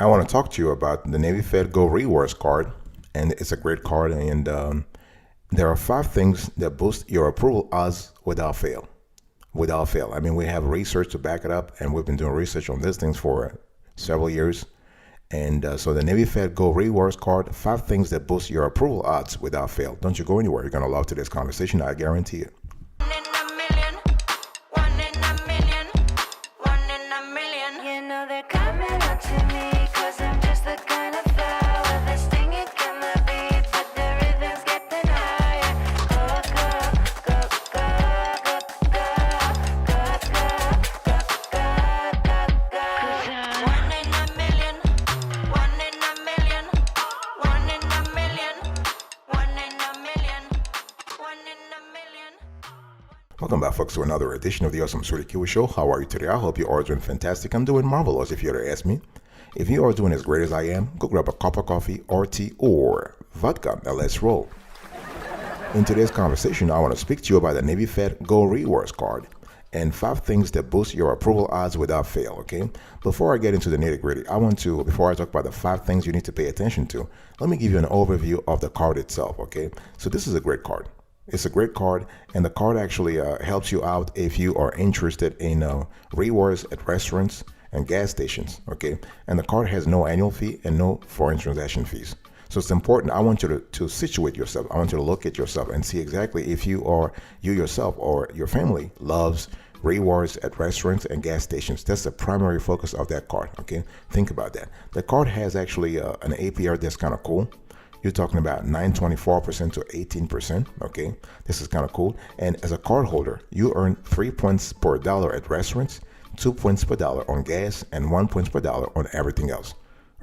I want to talk to you about the Navy Fed Go Rewards card, and it's a great card. And there are 5 things that boost your approval odds without fail. Without fail. I mean, we have research to back it up, and we've been doing research on these things for several years. And so the Navy Fed Go Rewards card, 5 things that boost your approval odds without fail. Don't you go anywhere. You're going to love today's conversation. I guarantee it. One in a million, one in a million, one in a million. You know they're coming up to me, cause I'm just the kind of flower with a stinging in the beat, but the rhythms getting higher. Go, go, go, go, go, go, go, go, go, go. One in a million, one in a million, one in a million, one in a million, one in a million. Welcome back, folks, to another edition of the Awesome Sweetie Kiwi Show. How are you today? I hope you are doing fantastic. I'm doing marvelous, if you were to ask me. If you are doing as great as I am, go grab a cup of coffee or tea or vodka and let's roll. In today's conversation, I want to speak to you about the Navy Fed Go Rewards card and 5 things that boost your approval odds without fail, okay? Before I get into the nitty-gritty, before I talk about the 5 things you need to pay attention to, let me give you an overview of the card itself, okay? So this is a great card. It's a great card, and the card actually helps you out if you are interested in rewards at restaurants and gas stations, okay? And the card has no annual fee and no foreign transaction fees. So it's important. I want you to situate yourself. I want you to look at yourself and see exactly if you yourself or your family loves rewards at restaurants and gas stations. That's the primary focus of that card, okay? Think about that. The card has actually an APR that's kind of cool. You're talking about 9.24% to 18%, okay? This is kind of cool. And as a card holder, you earn 3 points per dollar at restaurants, 2 points per dollar on gas, and 1 point per dollar on everything else.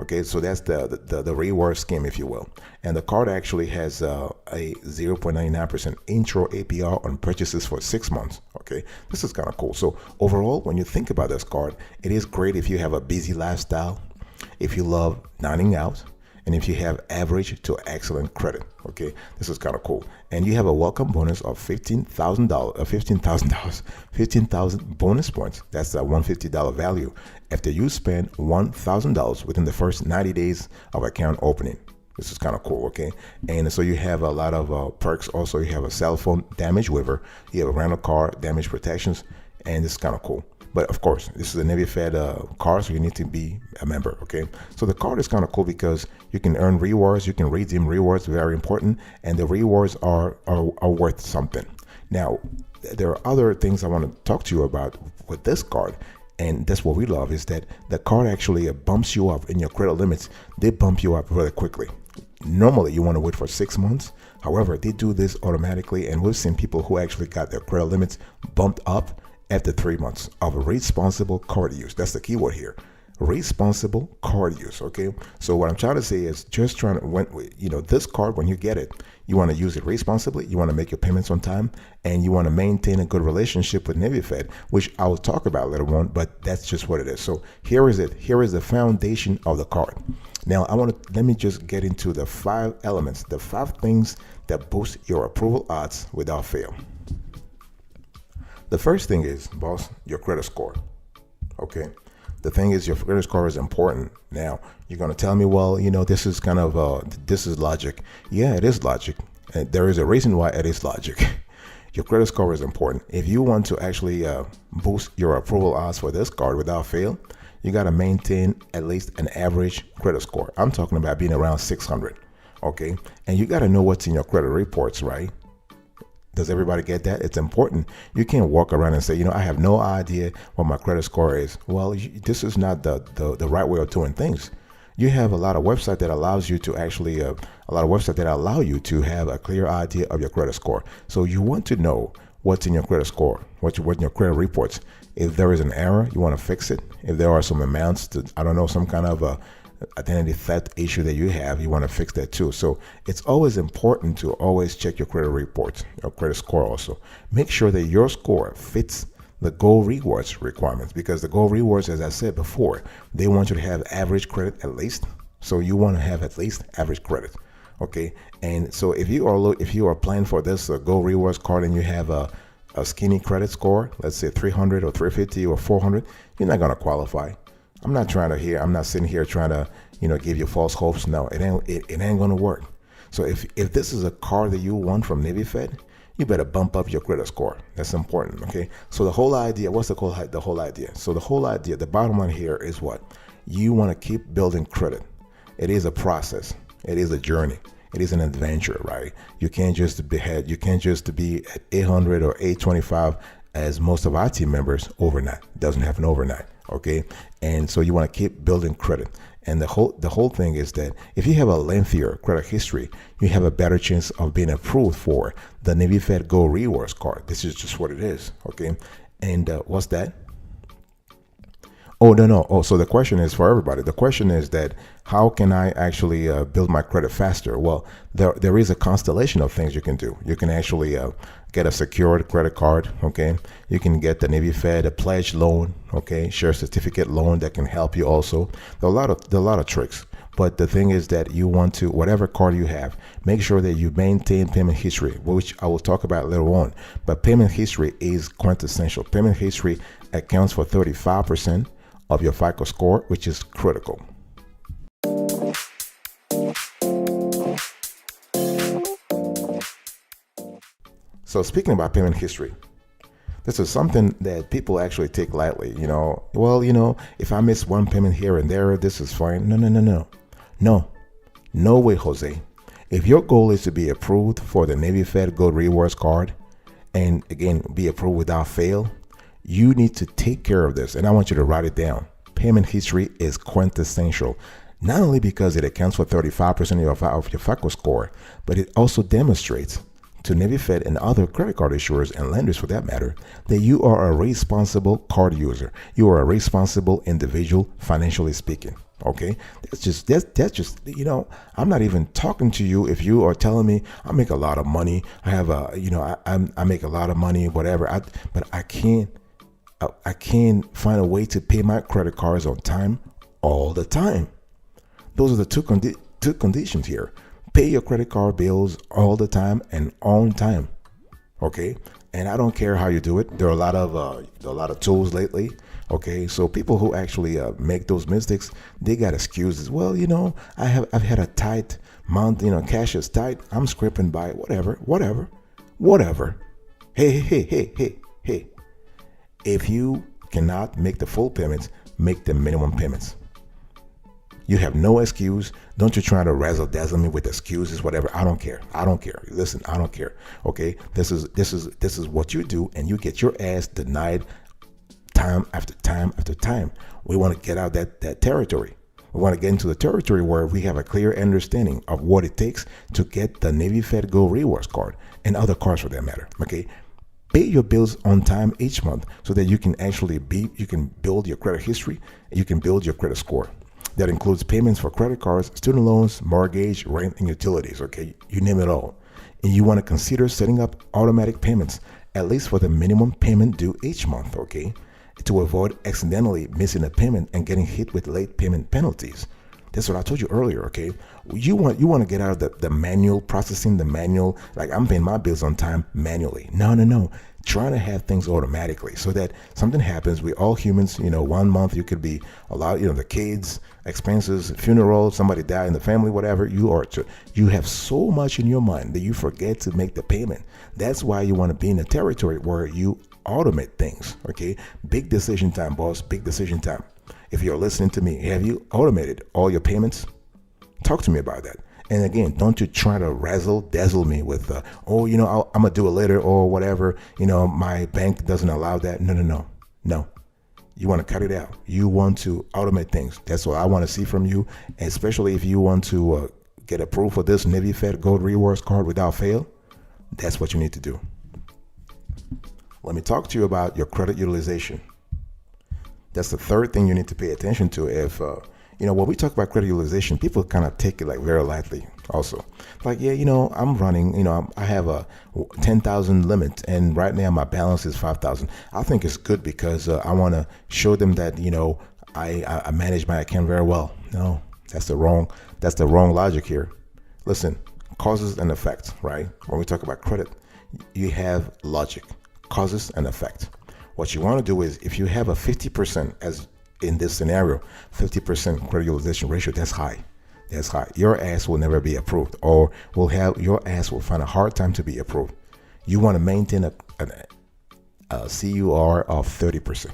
Okay, so that's the reward scheme, if you will. And the card actually has a 0.99% intro APR on purchases for 6 months. Okay, this is kind of cool. So overall, when you think about this card, it is great if you have a busy lifestyle, if you love dining out, and if you have average to excellent credit. Okay, this is kind of cool. And you have a welcome bonus of $15,000 bonus points. That's a $150 value after you spend $1,000 within the first 90 days of account opening. This is kind of cool, okay? And so you have a lot of perks. Also, you have a cell phone damage waiver. You have a rental car damage protections, and this is kind of cool. But of course, this is a Navy Fed card, so you need to be a member, okay? So the card is kind of cool because you can earn rewards, you can redeem rewards, very important, and the rewards are worth something. Now, there are other things I want to talk to you about with this card, and that's what we love, is that the card actually bumps you up in your credit limits. They bump you up really quickly. Normally, you want to wait for 6 months. However, they do this automatically, and we've seen people who actually got their credit limits bumped up after 3 months of responsible card use. That's the keyword here. Responsible card use, okay? So what I'm trying to say is just this card, when you get it, you want to use it responsibly. You want to make your payments on time, and you want to maintain a good relationship with Navy Fed, which I will talk about later on, but that's just what it is. So here is it. Here is the foundation of the card. Now, let me just get into the 5 elements, the 5 things that boost your approval odds without fail. The first thing is, boss, your credit score. Okay. The thing is, your credit score is important. Now, you're going to tell me, well, this is kind of, this is logic. Yeah, it is logic. And there is a reason why it is logic. Your credit score is important. If you want to actually boost your approval odds for this card without fail, you got to maintain at least an average credit score. I'm talking about being around 600. Okay. And you got to know what's in your credit reports, right? Does everybody get that? It's important. You can't walk around and say, I have no idea what my credit score is. Well, this is not the right way of doing things. You have a lot of websites that allows you to actually, allow you to have a clear idea of your credit score. So you want to know what's in your credit score, what's in your credit reports. If there is an error, you want to fix it. If there are some amounts to, some kind of identity theft issue that you have, you want to fix that too. So it's always important to always check your credit reports, your credit score also. Make sure that your score fits the Go Rewards requirements, because the Go Rewards, as I said before, they want you to have average credit at least. So you want to have at least average credit. Okay. And so if you are applying for this Go Rewards card and you have a skinny credit score, let's say 300 or 350 or 400, you're not going to qualify. I'm not sitting here trying to, give you false hopes. No, it ain't gonna work. So if this is a car that you want from Navy Fed, you better bump up your credit score. That's important, okay? So the whole idea, what's the whole idea? So the whole idea, the bottom line here is what? You want to keep building credit. It is a process. It is a journey. It is an adventure, right? You can't just be at 800 or 825 as most of our team members overnight. It doesn't happen overnight, okay? And so you want to keep building credit. And the whole thing is that if you have a lengthier credit history, you have a better chance of being approved for the Navy Fed Go Rewards card. This is just what it is, okay? And what's that? Oh, no. Oh, so the question is for everybody. The question is that how can I actually build my credit faster? Well, there is a constellation of things you can do. You can actually get a secured credit card, okay? You can get the Navy Fed, a pledge loan, okay? Share certificate loan that can help you also. There are a lot of tricks. But the thing is that you want to, whatever card you have, make sure that you maintain payment history, which I will talk about later on. But payment history is quintessential. Payment history accounts for 35% of your FICO score, which is critical. So speaking about payment history, this is something that people actually take lightly. If I miss one payment here and there, this is fine. No way, Jose. If your goal is to be approved for the Navy Fed Gold Rewards card, and again, be approved without fail, you need to take care of this. And I want you to write it down. Payment history is quintessential, not only because it accounts for 35% of your FICO score, but it also demonstrates to Navy Fed and other credit card issuers and lenders for that matter, that you are a responsible card user. You are a responsible individual, financially speaking. Okay, that's just I'm not even talking to you if you are telling me I make a lot of money. I have I make a lot of money, whatever. But I can't find a way to pay my credit cards on time all the time. Those are the two conditions here. Pay your credit card bills all the time and on time. Okay, and I don't care how you do it. There are a lot of tools lately. Okay, so people who actually make those mistakes, they got excuses. Well, I've had a tight month. Cash is tight. I'm scraping by. Whatever. Hey. If you cannot make the full payments, make the minimum payments. You have no excuse. Don't you try to razzle dazzle me with excuses, whatever. I don't care. Listen, I don't care. Okay, this is what you do, and you get your ass denied time after time after time. We want to get out that territory. We want to get into the territory where we have a clear understanding of what it takes to get the Navy Fed Go Rewards card and other cards for that matter. Okay, pay your bills on time each month so that you can actually build your credit history. You can build your credit score. That includes payments for credit cards, student loans, mortgage, rent, and utilities. Okay, you name it all. And you want to consider setting up automatic payments, at least for the minimum payment due each month. Okay, to avoid accidentally missing a payment and getting hit with late payment penalties. That's what I told you earlier, okay? You want to get out of the manual processing, like I'm paying my bills on time manually. No. Trying to have things automatically so that something happens. We all humans, 1 month you could be a lot, the kids, expenses, funeral, somebody died in the family, whatever. You have so much in your mind that you forget to make the payment. That's why you want to be in a territory where you automate things, okay? Big decision time, boss, big decision time. If you're listening to me, have you automated all your payments? Talk to me about that. And again, don't you try to razzle dazzle me with, I'm going to do it later or whatever. My bank doesn't allow that. No. You want to cut it out. You want to automate things. That's what I want to see from you, especially if you want to get approved for this Navy Fed Gold Rewards card without fail. That's what you need to do. Let me talk to you about your credit utilization. That's the third thing you need to pay attention to. If when we talk about credit utilization, people kind of take it like very lightly also. Like, I'm running, I have a 10,000 limit and right now my balance is 5,000. I think it's good because I want to show them that, I manage my account very well. No, that's the wrong logic here. Listen, causes and effects, right? When we talk about credit, you have logic, causes and effect. What you want to do is if you have a 50% as in this scenario, 50% credit utilization ratio, that's high. That's high. Your ass will never be approved, or your ass will find a hard time to be approved. You want to maintain a CUR of 30%.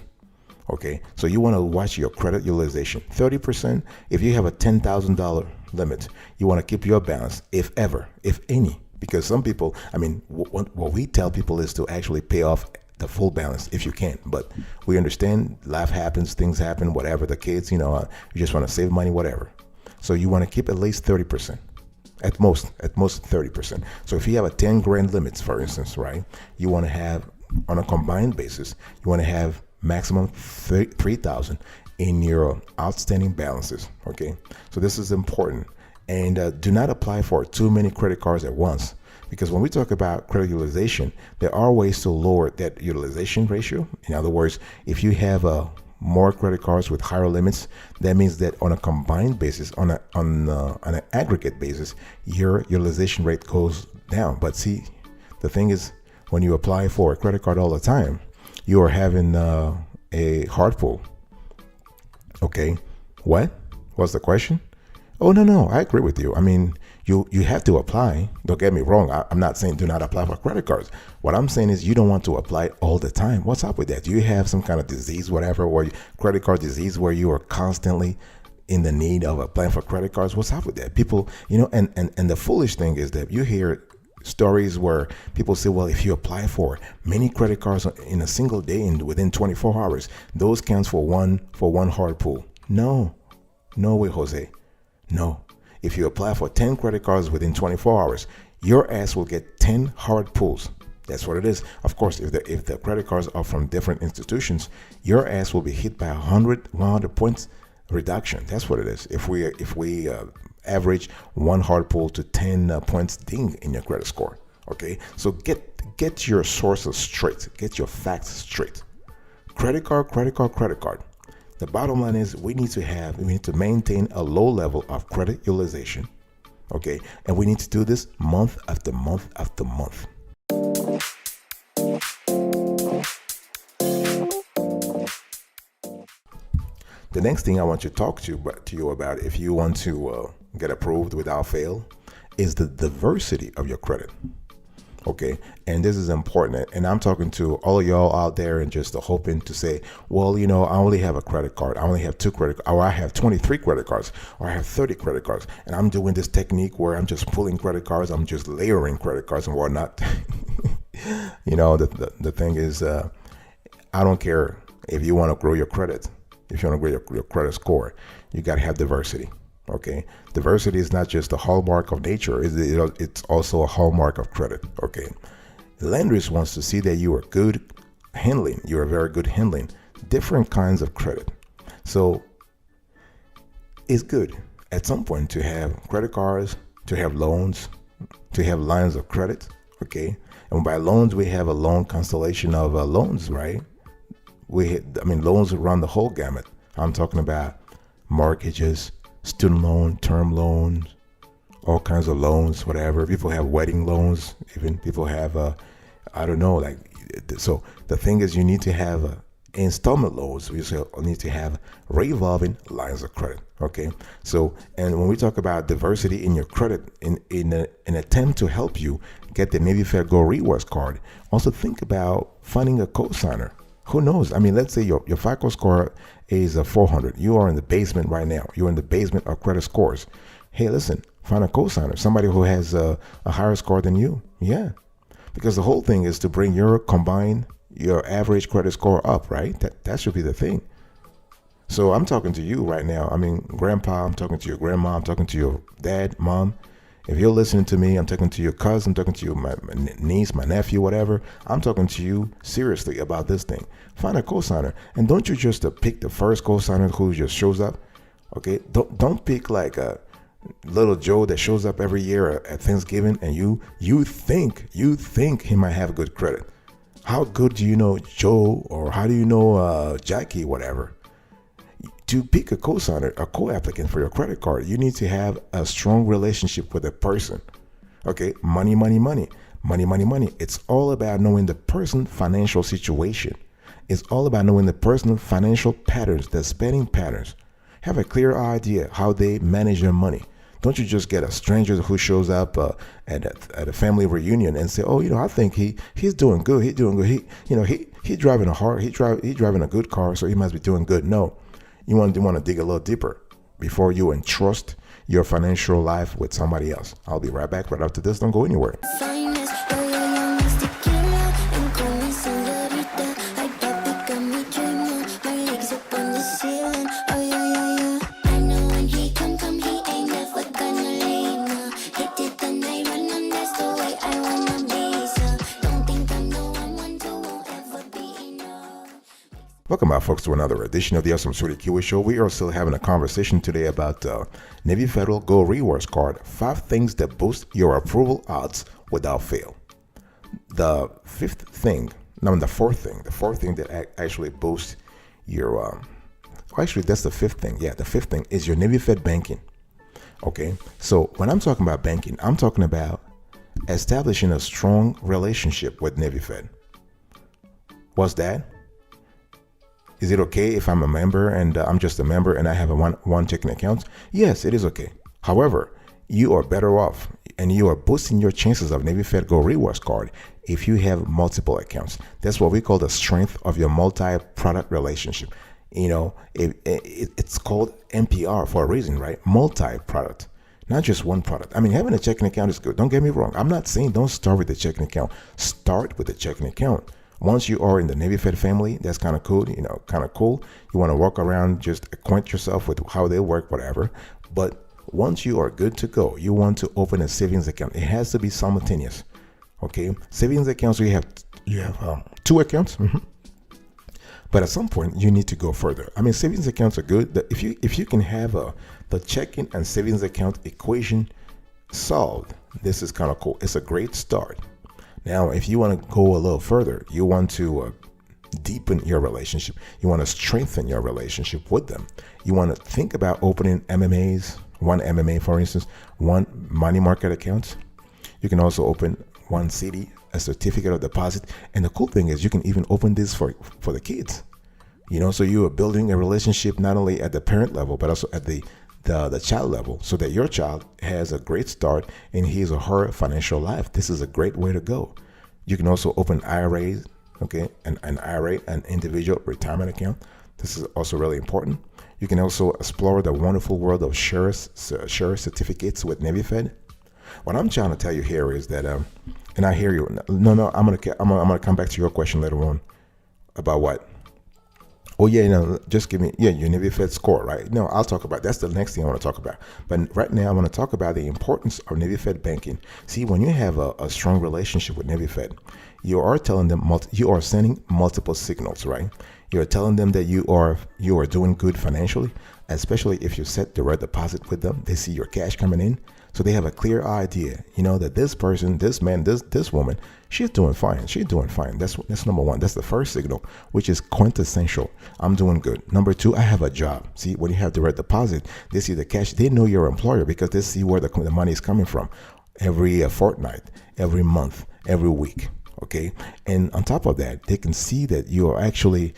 Okay, so you want to watch your credit utilization 30%. If you have a $10,000 limit, you want to keep your balance, if ever, if any, because some people, I mean, what we tell people is to actually pay off the full balance if you can. But we understand life happens, things happen, whatever the kids, you just want to save money, whatever. So you want to keep at least 30%. At most 30%. So if you have a 10 grand limits, for instance, right, you want to have, on a combined basis, you want to have maximum 3,000 in your outstanding balances. Okay, so this is important. And do not apply for too many credit cards at once, because when we talk about credit utilization, there are ways to lower that utilization ratio. In other words, if you have more credit cards with higher limits, that means that on a combined basis, on an aggregate basis, your utilization rate goes down. But see, the thing is, when you apply for a credit card all the time, you are having a hard pull. Okay, what's the question? Oh, no, I agree with you. I mean, you have to apply. Don't get me wrong. I'm not saying do not apply for credit cards. What I'm saying is you don't want to apply all the time. What's up with that? Do you have some kind of disease, whatever, or credit card disease where you are constantly in the need of applying for credit cards? What's up with that? People, and the foolish thing is that you hear stories where people say, well, if you apply for many credit cards in a single day and within 24 hours, those counts for one hard pull. No way, Jose. No. If you apply for 10 credit cards within 24 hours, your ass will get 10 hard pulls. That's what it is. Of course, if the credit cards are from different institutions, your ass will be hit by 100 points reduction. That's what it is. If we average one hard pull to 10 points ding in your credit score. Okay, so get your sources straight. Get your facts straight. Credit card. The bottom line is we need to maintain a low level of credit utilization. Okay, and we need to do this month after month after month. The next thing I want to talk to you about, if you want to get approved without fail, is the diversity of your credit. Okay, and this is important, and I'm talking to all of y'all out there and just hoping to say, well, I only have a credit card, I only have 2 credit cards, or I have 23 credit cards, or I have 30 credit cards, and I'm doing this technique where I'm just pulling credit cards, I'm just layering credit cards and whatnot. The thing is, I don't care if you want to grow your credit. If you want to grow your credit score, you got to have diversity. Okay, diversity is not just a hallmark of nature; it's also a hallmark of credit. Okay, lenders wants to see that you are good handling. You are very good handling different kinds of credit. So it's good at some point to have credit cards, to have loans, to have lines of credit. Okay, and by loans we have a long constellation of loans, right? Loans run the whole gamut. I'm talking about mortgages, student loan, term loans, all kinds of loans, whatever. People have wedding loans, even people have, so the thing is you need to have installment loans. We also need to have revolving lines of credit. Okay. So, and when we talk about diversity in your credit, in an attempt to help you get the Navy Fed Go Rewards card, also think about finding a co-signer. Who knows? I mean, let's say your FICO score is 400. You are in the basement right now. You're in the basement of credit scores. Hey, listen, find a co-signer, somebody who has a higher score than you. Yeah, because the whole thing is to bring your average credit score up, right? That should be the thing. So I'm talking to you right now. I mean, grandpa, I'm talking to your grandma, I'm talking to your dad, mom. If you're listening to me, I'm talking to your cousin, I'm talking to you, my niece, my nephew, whatever. I'm talking to you seriously about this thing. Find a co-signer, and don't you just pick the first co-signer who just shows up. Okay, don't pick like a little Joe that shows up every year at Thanksgiving, and you think he might have good credit. How good do you know Joe, or how do you know Jackie, whatever? To pick a co-signer, a co-applicant for your credit card, you need to have a strong relationship with a person. Okay, money. It's all about knowing the person's financial situation It's all about knowing the personal financial patterns, the spending patterns. Have a clear idea how they manage their money. Don't you just get a stranger who shows up at a family reunion and say, "Oh, I think he's doing good. He's doing good. He driving he driving a good car, so he must be doing good." No, you want to dig a little deeper before you entrust your financial life with somebody else. I'll be right back right after this. Don't go anywhere. Welcome back, folks, to another edition of the Awesome Sweetie Kiwi Show. We are still having a conversation today about Navy Federal Gold Rewards Card, 5 things that boost your approval odds without fail. The fourth thing that actually boosts your, actually that's the fifth thing. Yeah, the fifth thing is your Navy Fed banking. Okay, so when I'm talking about banking, I'm talking about establishing a strong relationship with Navy Fed. What's that? Is it okay if I'm a member and I'm just a member and I have a one checking account? Yes, it is okay. However, you are better off and you are boosting your chances of Navy Fed Gold Rewards Card if you have multiple accounts. That's what we call the strength of your multi-product relationship. It's called MPR for a reason, right? Multi-product, not just one product. I mean, having a checking account is good. Don't get me wrong. I'm not saying don't start with the checking account. Start with the checking account. Once you are in the Navy Fed family, that's kind of cool, You want to walk around, just acquaint yourself with how they work, whatever. But once you are good to go, you want to open a savings account. It has to be simultaneous, okay? Savings accounts, you have 2 accounts. But at some point, you need to go further. I mean, savings accounts are good. If you can have the checking and savings account equation solved, this is kind of cool. It's a great start. Now, if you want to go a little further, you want to deepen your relationship. You want to strengthen your relationship with them. You want to think about opening MMAs, one MMA, for instance, one money market account. You can also open one CD, a certificate of deposit. And the cool thing is you can even open this for the kids. So you are building a relationship not only at the parent level, but also at the child level, so that your child has a great start in his or her financial life. This is a great way to go. You can also open IRAs, okay, an IRA, an individual retirement account. This is also really important. You can also explore the wonderful world of share certificates with Navy Fed. What I'm trying to tell you here is that, and I hear you. No, I'm gonna come back to your question later on about what. Oh yeah, just give me your Navy Fed score, right? No, I'll talk about that's the next thing I want to talk about. But right now I want to talk about the importance of Navy Fed banking. See, when you have a strong relationship with Navy Fed, you are telling them you are sending multiple signals, right? You're telling them that you are doing good financially, especially if you set direct deposit with them. They see your cash coming in. So they have a clear idea, that this person, this man, this woman, she's doing fine. She's doing fine. That's number one. That's the first signal, which is quintessential. I'm doing good. Number 2, I have a job. See, when you have direct deposit, they see the cash. They know your employer because they see where the money is coming from every fortnight, every month, every week. Okay. And on top of that, they can see that you are actually,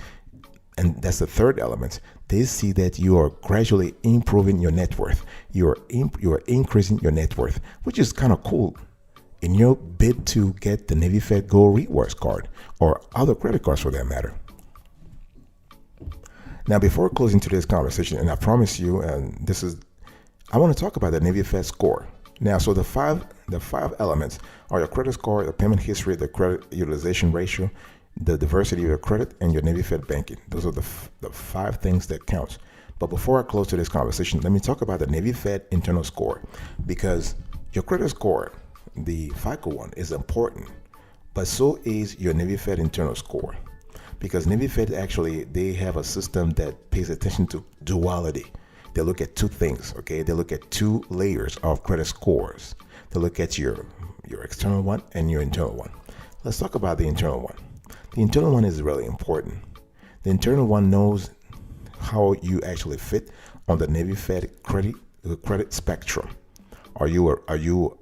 and that's the third element. They see that you are gradually improving your net worth. You are increasing your net worth, which is kind of cool in your bid to get the Navy Fed Gold Rewards Card or other credit cards for that matter. Now, before closing today's conversation, and I promise you, I want to talk about the Navy Fed score. Now, so the five elements are your credit score, the payment history, the credit utilization ratio, the diversity of your credit, and your Navy Fed banking. Those are the 5 things that counts. But before I close today's conversation, let me talk about the Navy Fed internal score, because your credit score, the FICO one, is important, but so is your Navy Fed internal score, because Navy Fed actually, they have a system that pays attention to duality. They look at 2 things, okay? They look at 2 layers of credit scores. They look at your external one and your internal one. Let's talk about the internal one. The internal one is really important. The internal one knows how you actually fit on the Navy Fed credit spectrum. Are you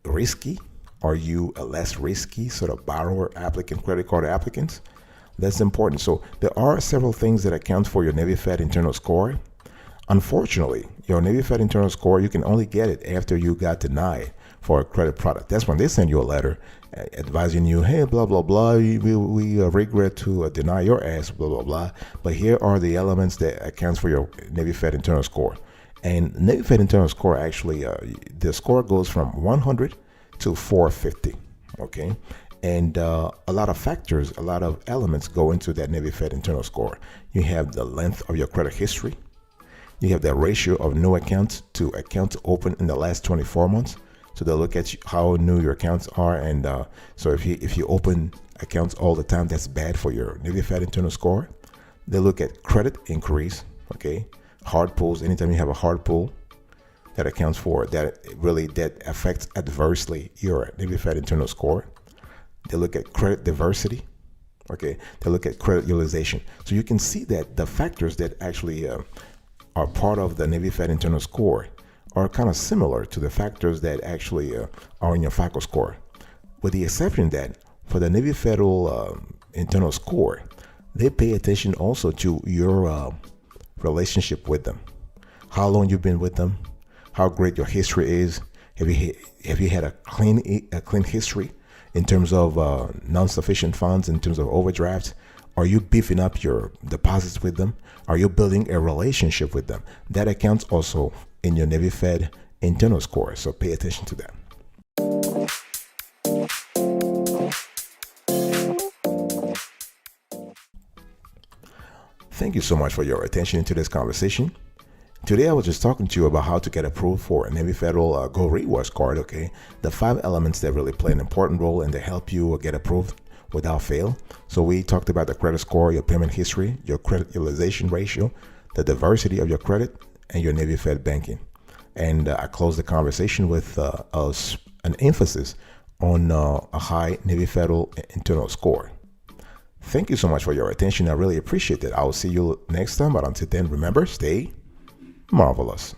risky? Are you a less risky sort of borrower, applicant, credit card applicants? That's important. So there are several things that account for your Navy Fed internal score. Unfortunately, your Navy Fed internal score, you can only get it after you got denied for a credit product. That's when they send you a letter advising you, hey, blah, blah, blah, we regret to deny your ass, blah, blah, blah. But here are the elements that accounts for your Navy Fed internal score. And Navy Fed internal score, actually, the score goes from 100 to 450, okay? And a lot of factors, a lot of elements go into that Navy Fed internal score. You have the length of your credit history. You have the ratio of new accounts to accounts open in the last 24 months. So they'll look at how new your accounts are. And so if you open accounts all the time, that's bad for your Navy Fed internal score. They look at credit increase, okay? Hard pulls, anytime you have a hard pull, that accounts for that, really that affects adversely your Navy Fed internal score. They look at credit diversity, okay? They look at credit utilization. So you can see that the factors that actually are part of the Navy Fed internal score are kind of similar to the factors that actually are in your FICO score, with the exception that for the Navy Federal internal score, they pay attention also to your relationship with them, how long you've been with them, how great your history is. Have you had a clean history in terms of non-sufficient funds, in terms of overdrafts? Are you beefing up your deposits with them? Are you building a relationship with them? That accounts also in your Navy Fed internal score, so pay attention to that. Thank you so much for your attention to this conversation. Today I was just talking to you about how to get approved for a Navy Federal Go Rewards card, okay? The 5 elements that really play an important role and they help you get approved without fail. So we talked about the credit score, your payment history, your credit utilization ratio, the diversity of your credit, and your Navy Fed banking. And I closed the conversation with an emphasis on a high Navy Federal internal score. Thank you so much for your attention. I really appreciate it. I will see you next time. But until then, remember, stay marvelous.